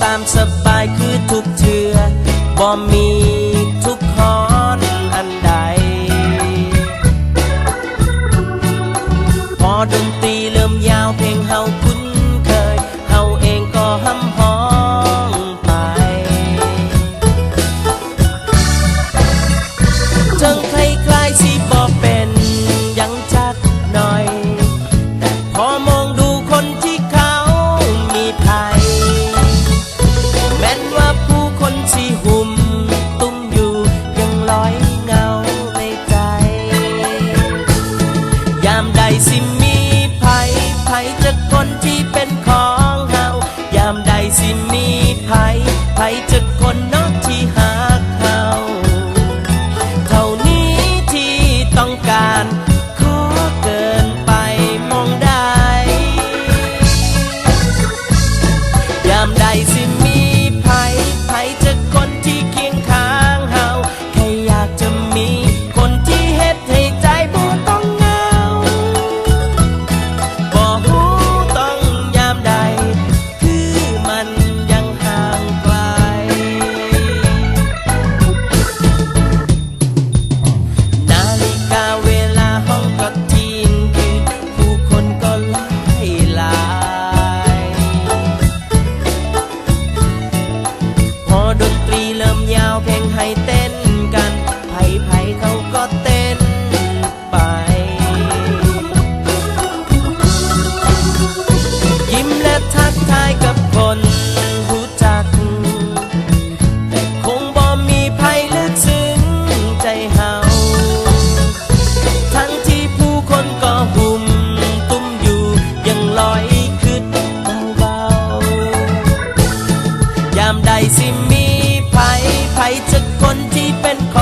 ตามสบายคือทุกเทือบ่มีทุกฮอนอันใดพอดนตรีเริ่มยาวเพลงเฮาคุ้นเคยเฮาเองก็ห้ำฮ้องไปถึงใครๆสิบ่เป็นยังจักหน่อยแต่พอมองดูคนที่เขามีภัยสิหุ่มตุ้มอยู่ยังลอยเงาในใจยามใดสิมีภัยจะคนที่เป็นของเฮายามใดสิมีภัยจะคนนอกที่หากเฮาเท่านี้ที่ต้องการขอเกินไปมองได้ยามใดสิมีภัยจะคนที่เคียงข้างเฮาแค่อยากจะมีคนที่เฮ็ดให้ใจบ่ต้องเหงาบ่ฮู้ต้องยามใดคือมันยังห่างไกลนาฬิกาเวลาห้องก็เที่ยงคืนผู้คนก็หลายพอดนตรีเริ่มยาวเพลงให้เต้นกันไผเขาก็เต้นไปยิ้มและทักทายกับคนรู้จักแต่คงบ่มีไผลึกซึ้งใจเฮาทั้งที่ผู้คนก็หุ่มตุ้มอยู่ยังลอยขึ้นเบาๆยามใดสิมีภัยจะคนที่เป็นของ